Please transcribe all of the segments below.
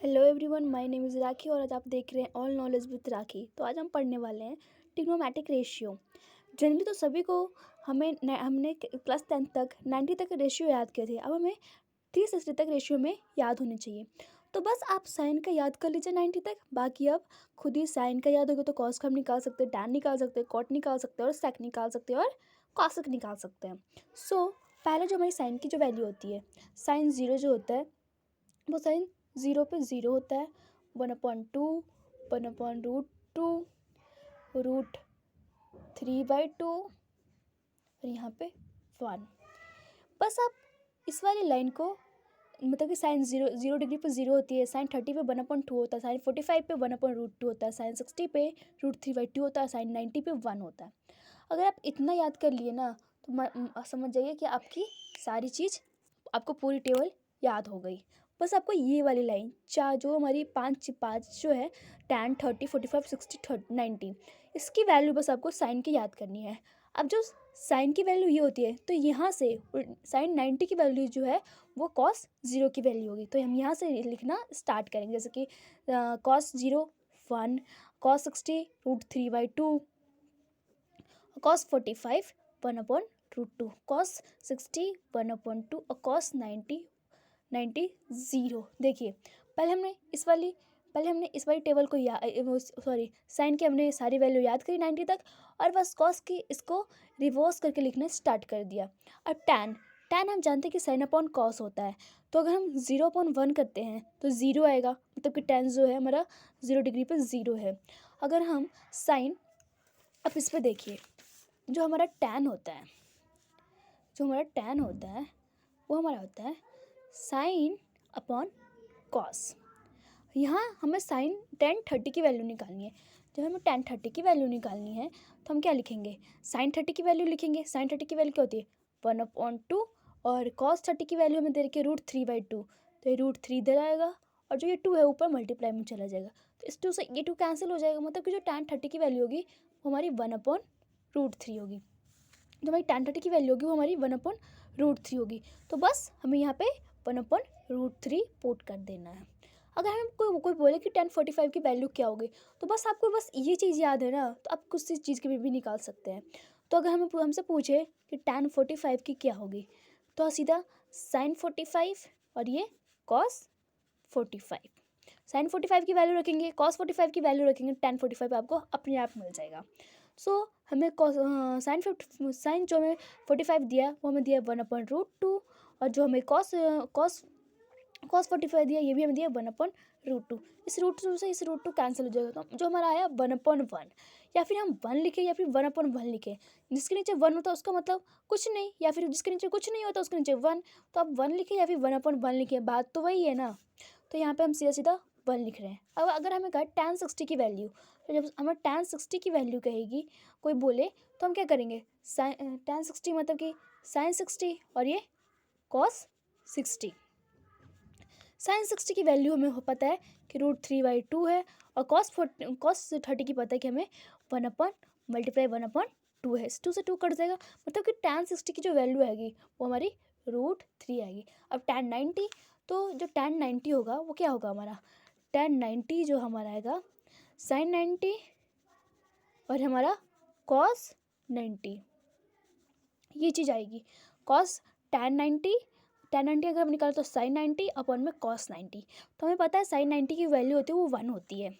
Hello everyone, my name is Rakhi और आज आप देख रहे हैं ऑल नॉलेज विद राखी। तो आज हम पढ़ने वाले हैं ट्रिग्नोमेट्रिक रेशियो। जनरली तो सभी को हमने क्लास 10 तक 90 तक रेशियो याद किए थे। अब हमें 360 तक रेशियो में याद होने चाहिए। तो बस आप साइन का याद कर लीजिए 90 तक। बाकी अब खुद ही साइन का याद होगा तो कॉस का हम निकाल सकते हैं, टैन निकाल सकते हैं, कॉट निकाल सकते हैं और सेक निकाल सकते हैं और कॉसेक निकाल सकते हैं। सो पहले जो हमारी साइन की जो वैल्यू होती है, साइन ज़ीरो जो होता है वो साइन ज़ीरो पे ज़ीरो होता है। 1/2, 1/√2, √3/2 और यहाँ पे 1। बस आप इस वाली लाइन को, मतलब कि साइन ज़ीरो डिग्री पे ज़ीरो होती है, साइन 30 पे 1/2 होता है, साइन 45 पे 1/√2 होता है, साइन 60 पे √3/2 होता है, साइन 90 पे 1 होता है। अगर आप इतना याद कर लिए ना तो समझ जाइए कि आपकी सारी चीज़, आपको पूरी टेबल याद हो गई। बस आपको ये वाली लाइन जो हमारी पाँच पाँच जो है, 10, 30, 45, 60, 90, इसकी वैल्यू बस आपको साइन की याद करनी है। अब जो साइन की वैल्यू ये होती है तो यहाँ से साइन 90 की वैल्यू जो है वो कॉस ज़ीरो की वैल्यू होगी। तो हम यहाँ से लिखना स्टार्ट करेंगे, जैसे कि cos zero 1, cos 60 √3/2, cos 45 1/√2, cos 60 1/2 और कॉस 90 ज़ीरो। देखिए पहले हमने इस वाली टेबल को साइन की हमने सारी वैल्यू याद करी 90 तक और बस कॉस की इसको रिवर्स करके लिखना स्टार्ट कर दिया। अब टैन टैन हम जानते हैं कि साइन अपॉन कॉस होता है। तो अगर हम 0/1 करते हैं तो ज़ीरो आएगा, मतलब कि टैन जो है हमारा 0 डिग्री पर ज़ीरो है। अगर हम साइन, अब इस पर देखिए, जो हमारा टैन होता है वो हमारा होता है साइन अपॉन कॉस। यहाँ हमें साइन 10/30 की वैल्यू निकालनी है। जब हमें 10/30 की वैल्यू निकालनी है तो हम क्या लिखेंगे, साइन 30 की वैल्यू लिखेंगे। साइन 30 की वैल्यू क्या होती है, 1/2 और कॉस 30 की वैल्यू हमें दे रखी है √3/2, तो ये √3 इधर आएगा और जो ये 2 है ऊपर मल्टीप्लाई में चला जाएगा। तो इस 2 से ये 2 कैंसिल हो जाएगा, मतलब कि जो tan30 की वैल्यू होगी वो हमारी 1/√3 होगी। जो हमारी tan30 की वैल्यू होगी वो हमारी 1/√3 होगी। तो बस हमें यहाँ पे 1/√3 पुट कर देना है। अगर हम कोई बोले कि tan45 की वैल्यू क्या होगी, तो बस आपको बस ये चीज़ याद है ना, तो आप कुछ चीज़ की भी निकाल सकते हैं। तो अगर हमें हमसे पूछे कि tan45 की क्या होगी, तो सीधा साइन 45 और ये कॉस 45, साइन 45 की वैल्यू रखेंगे, कॉस 45 की वैल्यू रखेंगे, tan45 आपको अपने आप मिल जाएगा। सो हमें साइन जो हमें 45 दिया वो हमें दिया 1/√2 और जो हमें कॉस 45 दिया ये भी हमें दिया 1/√2। इस √2 से इस √2 कैंसिल हो जाएगा, तो जो हमारा आया 1/1, या फिर हम 1 लिखें या फिर 1/1 लिखें। जिसके नीचे 1 होता है उसका मतलब कुछ नहीं, या फिर जिसके नीचे कुछ नहीं होता उसके नीचे 1। तो आप 1 लिखें या फिर 1/1 लिखें, बात तो वही है ना। तो यहाँ पे हम सीधा सीधा 1 लिख रहे हैं। अब अगर हमें कहा tan60 की वैल्यू, तो जब हमें tan60 की वैल्यू कहेगी कोई बोले, तो हम क्या करेंगे, tan60 मतलब कि साइन 60 और ये कॉस 60। साइन 60 की वैल्यू हमें पता है कि √3/2 है और कॉस 30 की पता है कि हमें 1/2 है। 2 से 2 कट जाएगा, मतलब कि tan60 की जो वैल्यू आएगी वो हमारी √3 आएगी। अब tan90, तो जो tan90 होगा वो क्या होगा हमारा, tan90 जो हमारा आएगा साइन 90 और हमारा कॉस 90, ये चीज़ आएगी। कॉस tan90 अगर हम निकालें तो साइन 90 अपॉन में कॉस 90। तो हमें पता है साइन 90 की वैल्यू होती है वो 1 होती है,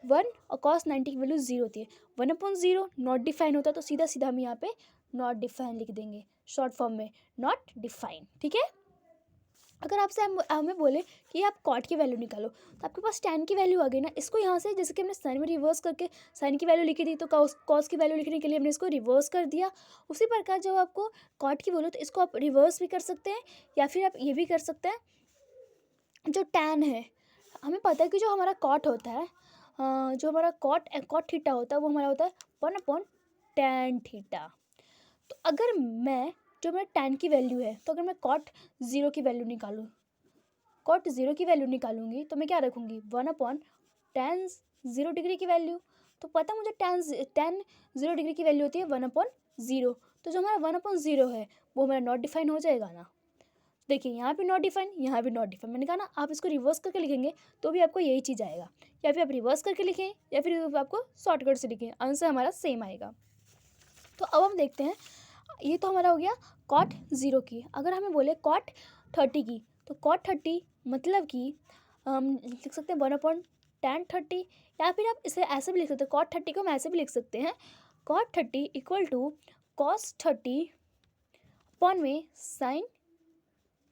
1, और कॉस 90 की वैल्यू 0 होती है। 1/0 नॉट डिफाइन होता है, तो सीधा सीधा हम यहाँ पे नॉट डिफाइन लिख देंगे, शॉर्ट फॉर्म में नॉट डिफाइन। ठीक है। अगर आपसे हमें बोले कि आप कॉट की वैल्यू निकालो, तो आपके पास tan की वैल्यू आ गई ना। इसको यहाँ से जैसे कि हमने साइन में रिवर्स करके साइन की वैल्यू लिखी थी, तो कॉस की वैल्यू लिखने के लिए हमने इसको रिवर्स कर दिया। उसी प्रकार जब आपको कॉट की बोलो तो इसको आप रिवर्स भी कर सकते हैं, या फिर आप ये भी कर सकते हैं, जो tan है हमें पता है कि जो हमारा कॉट होता है, जो हमारा कॉट थीटा होता है वो हमारा होता है 1/tan थीटा। तो अगर मैं, जो मेरा tan की वैल्यू है, तो अगर मैं कॉट 0 की वैल्यू निकालूंगी तो मैं क्या रखूँगी, 1/tan 0 डिग्री की वैल्यू। तो पता मुझे tan 0 डिग्री की वैल्यू होती है 1/0। तो जो हमारा 1/0 है वो हमारा नॉट डिफाइन हो जाएगा ना। देखिए यहाँ पे नॉट डिफाइन, यहाँ भी नॉट डिफाइन। मैंने कहा ना आप इसको रिवर्स करके लिखेंगे तो भी आपको यही चीज़ आएगा, या फिर आप रिवर्स करके लिखें या फिर आपको शॉर्टकट से लिखें, आंसर हमारा सेम आएगा। तो अब हम देखते हैं, ये तो हमारा हो गया कॉट 0 की। अगर हमें बोले कॉट 30 की, तो कॉट 30 मतलब कि हम लिख सकते हैं 1/tan30, या फिर आप इसे ऐसे भी लिख सकते हैं, कॉट 30 को हम ऐसे भी लिख सकते हैं, cot 30 equal to cos 30 upon में साइन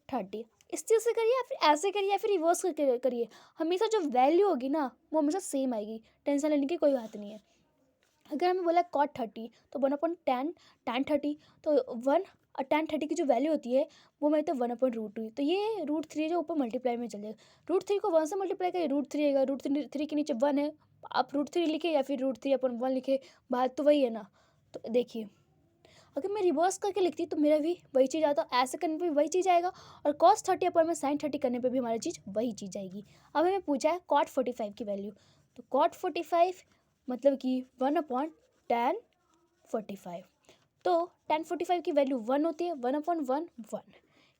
30। इस चीज़ से करिए या फिर ऐसे करिए या फिर रिवर्स करके करिए, हमेशा जो वैल्यू होगी ना वो हमेशा सेम आएगी, टेंशन लेने की कोई बात नहीं है। अगर हमें बोला कॉट 30 तो 1/tan 30, तो 1 और tan 30 की जो वैल्यू होती है वो मैं तो 1/√2, तो ये √3 जो ऊपर मल्टीप्लाई में चल जाएगा, √3 को 1 से मल्टीप्लाई करिए, √3 आएगा, √3 के नीचे 1 है, आप √3 लिखे या फिर √3/1 लिखे, बात तो वही है ना। तो देखिए अगर मैं रिवर्स करके लिखती तो मेरा भी वही चीज़ आता, ऐसे करने पे भी वही चीज़ आएगा, और cos 30 में sin 30 करने पे भी हमारी चीज़ वही चीज़ आएगी। अब हमें पूछा है cot 45 की वैल्यू, तो cot 45 मतलब कि 1/tan 45, तो tan 45 की वैल्यू 1 होती है, 1/1 1,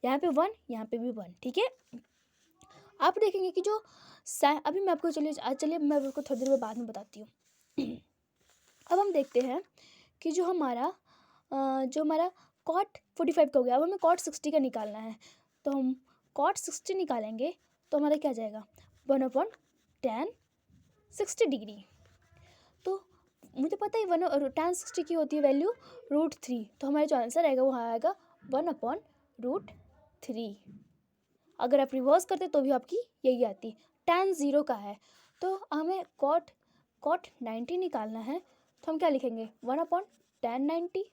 यहाँ पे 1 यहाँ पे भी 1, ठीक है। आप देखेंगे कि जो अभी मैं आपको चलिए मैं आपको थोड़ी देर में बाद में बताती हूँ। अब हम देखते हैं कि जो हमारा cot 45 का हो गया, अब हमें cot 60 का निकालना है, तो हम cot 60 निकालेंगे तो हमारा क्या जाएगा 1/tan 60 डिग्री। तो मुझे पता है 1/tan 60 की होती है वैल्यू √3, तो हमारा जो आंसर आएगा वो आएगा 1/√3। अगर आप रिवर्स करते तो भी आपकी यही आती, tan 0 का है तो हमें cot 90 निकालना है, तो हम क्या लिखेंगे 1/tan 90,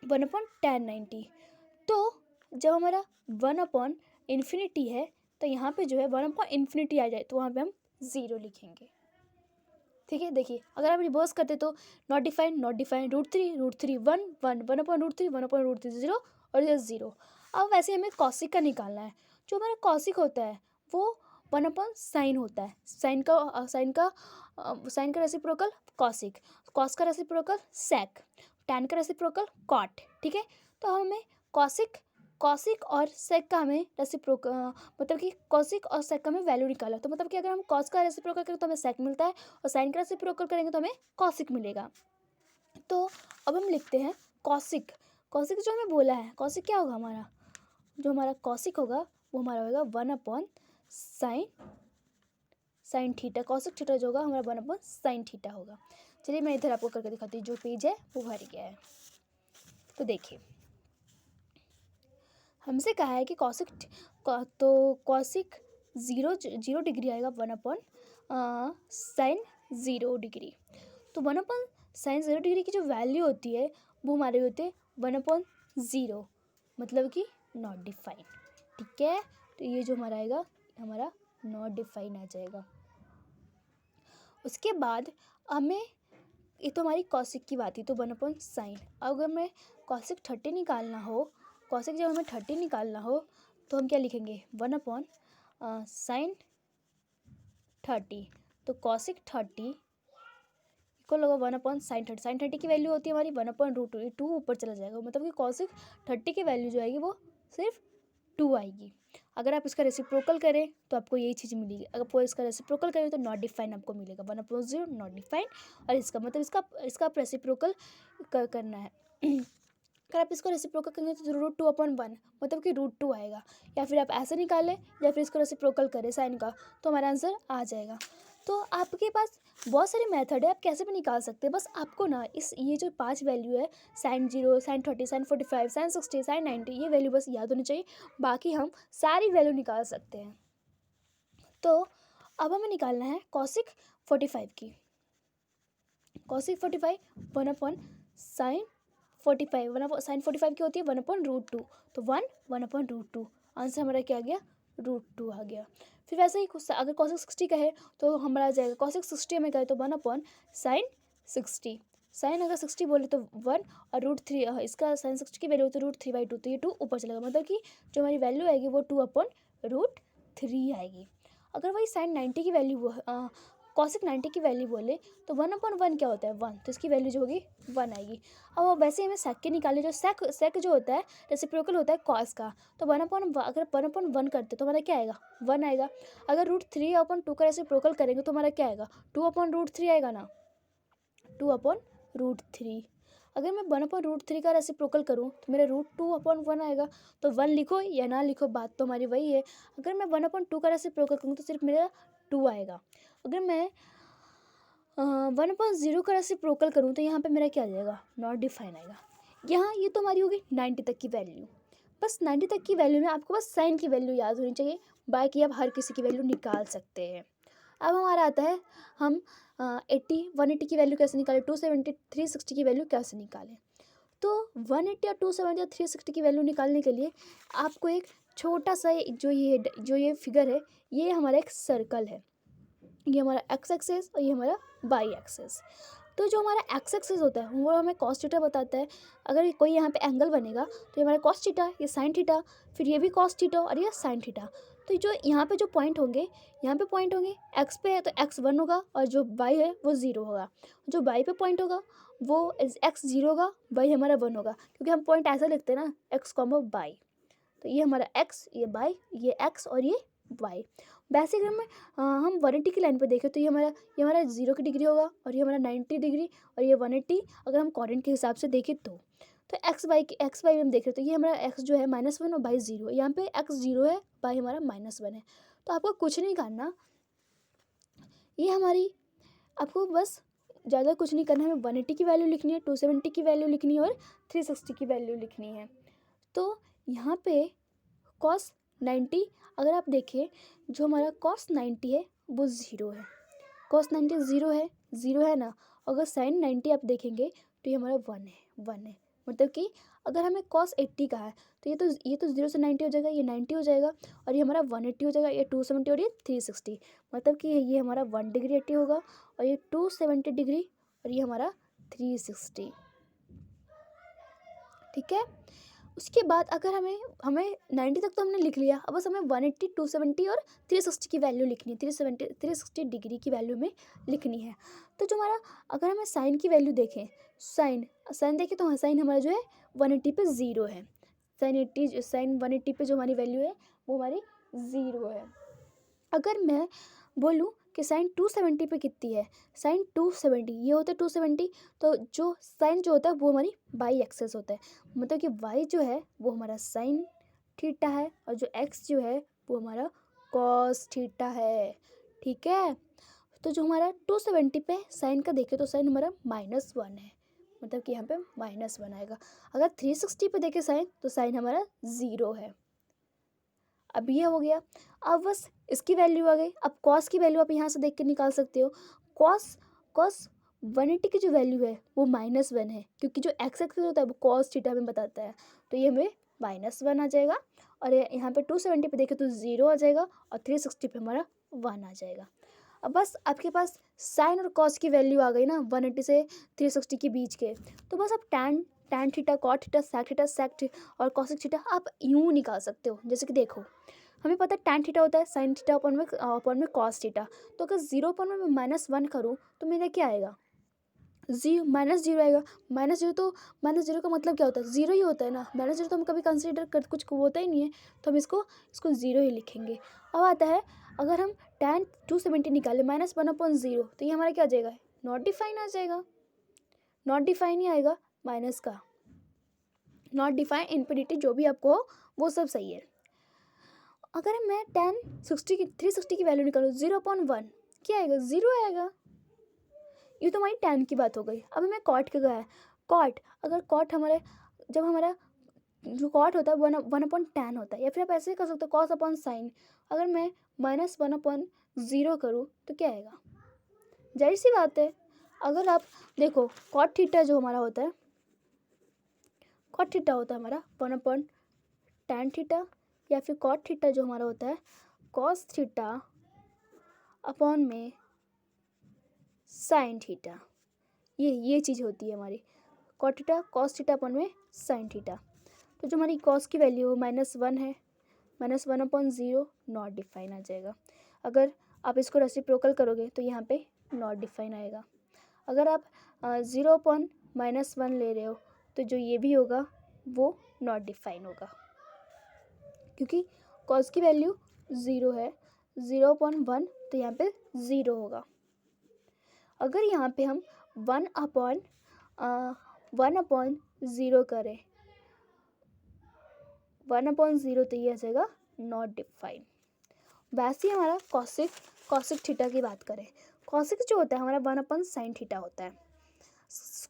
1/tan 90। तो जब हमारा 1/∞ है तो यहाँ पे जो है 1/∞ आ जाए तो वहाँ पे हम 0 लिखेंगे, ठीक है। देखिए अगर आप रिवर्स करते तो नॉट डिफाइन √3 1 1 1/√3 1/√3 0 और ये 0। अब वैसे हमें कॉसिक का निकालना है, जो हमारा कॉसिक होता है वो 1/sin होता है, साइन का रेसिप्रोकल कॉसिक, कॉस का रेसिप्रोकल सेक, टैन का रेसिप्रोकल कॉट, ठीक है। तो हमें कॉसिक और सेक का हमें रेसिप्रोकल मतलब कि कॉसिक और सेक का हमें वैल्यू निकाला, तो मतलब कि अगर हम कॉस का रेसिप्रोकल करें तो हमें सेक मिलता है, और साइन का रेसिप्रोकल करेंगे तो हमें कॉसिक मिलेगा। तो अब हम लिखते हैं कॉसिक जो हमें बोला है, कॉसिक क्या होगा हमारा, जो हमारा कॉसिक होगा वो हमारा होगा 1/sin थीटा, कॉसिक थीटा जो होगा हमारा 1/sin थीटा होगा। चलिए मैं इधर आपको करके दिखाती हूँ, जो पेज है वो भर गया है। तो देखिए हमसे कहा है कि कॉसिक 0 डिग्री आएगा 1/sin 0 डिग्री, तो 1/sin 0 डिग्री की जो वैल्यू होती है वो हमारे होते हैं 1/0, मतलब कि नॉट डिफाइन, ठीक है। तो ये जो हमारा आएगा हमारा नॉट डिफाइन आ जाएगा। उसके बाद हमें, ये तो हमारी कॉसिक की बात थी, तो 1/sin। अगर हमें कॉसिक 30 निकालना हो, कॉसिक जब हमें 30 निकालना हो तो हम क्या लिखेंगे 1/sin 30, तो कॉसिक 30 को लगा 1/sin 30, sin 30 की वैल्यू होती है हमारी 1/√2, 2 ऊपर चला जाएगा, मतलब कि कॉसिक 30 की वैल्यू जो आएगी वो सिर्फ 2 आएगी। अगर आप इसका रेसिप्रोकल करें तो आपको यही चीज़ मिलेगी, अगर आप इसका रेसिप्रोकल करें तो नॉट डिफाइन आपको मिलेगा 1/0 नॉट डिफाइन, और इसका मतलब इसका आप रेसिप्रोकल करना है। अगर आप इसको रेसिप्रोकल करेंगे तो √2/1 मतलब कि √2 आएगा, या फिर आप ऐसे निकालें या फिर इसको रेसिप्रोकल करें साइन का तो हमारा आंसर आ जाएगा। तो आपके पास बहुत सारे मेथड है, आप कैसे भी निकाल सकते हैं, बस आपको ना ये जो 5 वैल्यू है sin 0 sin 30 sin 45 sin 60 sin 90, ये वैल्यू बस याद होनी चाहिए, बाकी हम सारी वैल्यू निकाल सकते हैं। तो अब हमें निकालना है cosic 45 की, cosic 45 1/sin 45, 1/sin 45 की होती है 1/√2, तो 1/√2, आंसर हमारा क्या आ गया √2 आ गया। फिर वैसे ही अगर cosic 60 का है तो हमारा आ जाएगा cosic 60 हमें कहे तो 1/sin 60, साइन अगर 60 बोले तो 1 और √3, इसका sin 60 की वैल्यू होती है √3/2, तो ये 2 ऊपर चलेगा, मतलब कि जो हमारी वैल्यू आएगी वो 2/√3 आएगी। अगर वही sin 90 की वैल्यू कॉसिक 90 की वैल्यू बोले तो 1/1 क्या होता है 1, तो इसकी वैल्यू जो होगी 1 आएगी। अब वैसे हमें सेक की निकाले, जो सेक जो होता है रेसिप्रोकल होता है कॉस का, तो अगर 1/1 करते तो हमारा क्या आएगा 1 आएगा। अगर √3/2 का रेसिप्रोकल करेंगे तो हमारा क्या आएगा 2/√3 आएगा ना, 2/√3। अगर मैं 1/√3 का रेसिप्रोकल करूँ तो मेरा √2/1 आएगा। तो 1 लिखो या ना लिखो, बात तो हमारी वही है। अगर मैं 1/2 का रेसिप्रोकल करूँ तो सिर्फ मेरा 2 आएगा। अगर मैं 1/0 का रेसिप्रोकल करूँ तो यहाँ पे मेरा क्या आ जाएगा नॉट डिफाइन आएगा। यहाँ ये तो हमारी होगी 90 तक की वैल्यू। बस 90 तक की वैल्यू में आपको बस साइन की वैल्यू याद होनी चाहिए, बाकी आप हर किसी की वैल्यू निकाल सकते हैं। अब हमारा आता है हम 180 की वैल्यू कैसे निकालें, 270 360 की वैल्यू कैसे निकालें। तो 180 और 270 और 360 की वैल्यू निकालने के लिए आपको एक छोटा सा जो ये फिगर है, ये हमारा एक सर्कल है, ये हमारा एक्स एक्सेस और ये हमारा वाई एक्सेस। तो जो हमारा एक्स एक्सेस होता है वो हमें कॉस थीटा बताता है। अगर कोई यहाँ पे एंगल बनेगा तो ये हमारा कॉस थीटा, ये साइन थीटा, फिर ये भी कॉस थीटा और ये साइन थीटा। तो जो यहाँ पे जो पॉइंट होंगे, यहाँ पे पॉइंट होंगे एक्स पे है तो एक्स 1 होगा और जो वाई है वो 0 होगा। जो वाई पे पॉइंट होगा वो एक्स 0 होगा, वाई हमारा 1 होगा, क्योंकि हम पॉइंट ऐसा लिखते हैं ना एक्स कॉमा वाई। तो ये हमारा एक्स, ये वाई, ये एक्स और ये वाई। वैसे अगर हम 180 की लाइन पे देखें तो ये हमारा 0 की डिग्री होगा और ये हमारा 90 डिग्री और ये 180 अगर हम कोऑर्डिनेट के हिसाब से देखें तो एक्स वाई में हम देख रहे तो ये हमारा एक्स जो है -1 और वाई 0 है। यहाँ पे एक्स 0 है, वाई हमारा -1 है। तो आपको कुछ नहीं करना, ये हमारी आपको बस ज़्यादा कुछ नहीं करना है। हमें 180 की वैल्यू लिखनी है, 270 की वैल्यू लिखनी है और 360 की वैल्यू लिखनी है। तो यहाँ पे कॉस 90 अगर आप देखें, जो हमारा कॉस 90 है वो 0 है, कॉस 90 ज़ीरो है ना। अगर साइन 90 आप देखेंगे तो ये हमारा 1 है। मतलब कि अगर हमें कॉस 80 का है तो ये तो 0 से 90 हो जाएगा, ये 90 हो जाएगा और ये हमारा 180 हो जाएगा, ये 270 और ये 360। मतलब कि ये हमारा 1 डिग्री 80 होगा और ये 270 डिग्री और ये हमारा 360। ठीक है। उसके बाद अगर हमें 90 तक तो हमने लिख लिया, अब बस हमें 180 270 और 360 की वैल्यू लिखनी है, 360 डिग्री की वैल्यू में लिखनी है। तो जो हमारा अगर हमें साइन की वैल्यू देखें, साइन देखें तो साइन हमारा जो है 180 पे 0 है। साइन 180 पे जो हमारी वैल्यू है वो हमारी 0 है। अगर मैं बोलूँ कि साइन 270 पे कितनी है, साइन 270 ये होता है 270, तो जो साइन जो होता है वो हमारी वाई एक्सेस होता है। मतलब कि वाई जो है वो हमारा साइन थीटा है और जो एक्स जो है वो हमारा कॉस थीटा है। ठीक है। तो जो हमारा 270 पे साइन का देखें तो साइन हमारा -1 है, मतलब कि यहाँ पे -1 आएगा। अगर 360 पे देखें साइन तो साइन हमारा 0 है। अब ये हो गया। अब बस इसकी वैल्यू आ गई। अब कॉस की वैल्यू आप यहाँ से देख के निकाल सकते हो। कॉस 180 की जो वैल्यू है वो -1 है, क्योंकि जो एक्स एक्सिस होता है वो कॉस थीटा में बताता है, तो ये हमें -1 आ जाएगा। और यहाँ पे 270 पे देखें तो 0 आ जाएगा और 360 पे हमारा 1 आ जाएगा। अब बस आपके पास साइन और कॉस की वैल्यू आ गई ना 180 से 360 के बीच के, तो बस आप टैन थीटा, कॉट थीटा, सेक और कॉसिक थीटा आप यूँ निकाल सकते हो। जैसे कि देखो, हमें पता है टैन थीटा होता है साइन थीटा अपॉन में कॉस थीटा। तो अगर 0 में -1 करूँ तो मेरा क्या आएगा -0 आएगा। -0 का मतलब क्या होता है 0 ही होता है ना। -0 तो हम कभी कंसीडर कर कुछ होता ही नहीं है, तो हम इसको 0 ही लिखेंगे। अब आता है अगर हम टैन 270 निकालें -1/0 तो ये हमारा क्या आ जाएगा नॉट डिफाइन आ जाएगा। नॉट डिफाइन ही आएगा माइनस का, नॉट डिफाइन इन्फिनिटी जो भी आपको हो वो सब सही है। अगर मैं टैन 360 की वैल्यू निकालूँ 0/1 क्या आएगा 0 आएगा। ये तो हमारी टैन की बात हो गई। अब हमें कॉट का गया है। अगर कॉट जब हमारा जो कॉट होता है 1/tan होता है, या फिर आप ऐसे कर सकते हो कॉस अपॉन साइन। अगर मैं -1/0 करूँ तो क्या आएगा, जाहिर सी बात है। अगर आप देखो कॉट थीटा जो हमारा होता है, कॉट थीटा होता है हमारा 1/tan थीटा, या फिर कॉट थीटा जो हमारा होता है कॉस थीटा अपॉन में साइन थीटा। ये चीज़ होती है हमारी cot theta cos theta upon में साइन थीटा। तो जो हमारी कॉस की वैल्यू -1 है, -1/0 नॉट डिफाइन आ जाएगा। अगर आप इसको रेसिप्रोकल करोगे तो यहाँ पे नॉट डिफाइन आएगा। अगर आप 0.-1 ले रहे हो तो जो ये भी होगा वो नॉट डिफाइन होगा, क्योंकि कॉस की वैल्यू 0 है, 0.1 तो यहाँ पे 0 होगा। अगर यहाँ पे हम 1/0 करें, 1/0 तो ये आ जाएगा नॉट डिफाइन। वैसे ही हमारा कॉसिक थीटा की बात करें, कॉसिक जो होता है हमारा 1/sin थीटा होता है।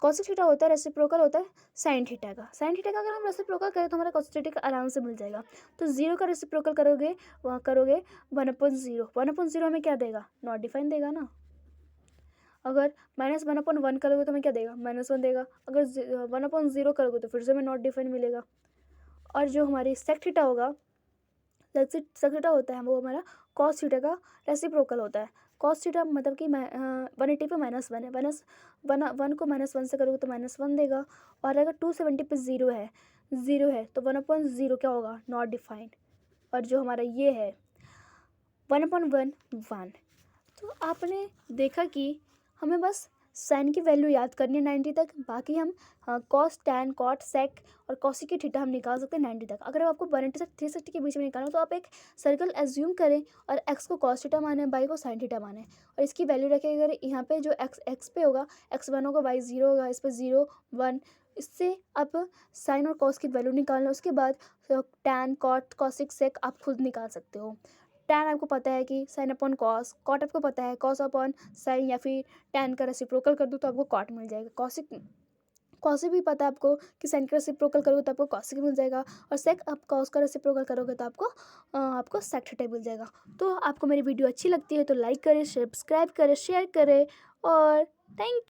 कॉसिक थीटा होता है रेसिप्रोकल होता है साइन थीटा का। साइन थीटा का अगर हम रेसिप्रोकल करें तो हमारा कॉसिक थीटा आराम से मिल जाएगा। तो 0 का रेसिप्रोकल करोगे, वहाँ करोगे 1/0, 1/0 हमें क्या देगा, नॉट डिफाइन देगा ना। अगर -1/1 करोगे तो हमें क्या देगा, -1 देगा। अगर 1/0 करोगे तो फिर से हमें नॉट डिफाइन मिलेगा। और जो हमारी सेक थीटा होगा, सेक थीटा होता है वो हमारा कॉस थीटा का रेसिप्रोकल होता है। कॉस थीटा मतलब कि 180 पे -1 है, वन को -1 से करोगे तो -1 देगा। और अगर 270 पे 0 है तो 1/0 क्या होगा, नॉट डिफाइन। और जो हमारा ये है 1/1 1। तो आपने देखा कि हमें बस साइन की वैल्यू याद करनी है 90 तक, बाकी हम कॉस, टैन, कॉट, सेक और कॉसी की थीटा हम निकाल सकते हैं 90 तक। अगर आपको 180 से 360 के बीच में निकालना हो तो आप एक सर्कल एज्यूम करें और एक्स को कॉस थीटा माने, बाई को साइन थीटा माने और इसकी वैल्यू रखें। अगर यहाँ पे जो एक्स पे होगा x1 होगा, y 0 होगा, इस पर 0 1। इससे आप साइन और कॉस की वैल्यू निकालना, उसके बाद टैन, कॉट, कॉसिक, सेक आप खुद निकाल सकते हो। टैन आपको पता है कि साइन अपॉन कॉस, कॉट आपको पता है कॉस अपॉन साइन, या फिर टैन का रेसिप्रोकल कर दूँ तो आपको कॉट मिल जाएगा। कॉसिक भी पता है आपको कि साइन का रेसिप्रोकल करोगे तो आपको कॉसिक मिल जाएगा। और सेक आप कॉस का रेसिप्रोकल करोगे तो आपको सेक थीटा मिल जाएगा। तो आपको मेरी वीडियो अच्छी लगती है तो लाइक करें, सब्सक्राइब करें, शेयर करें और थैंक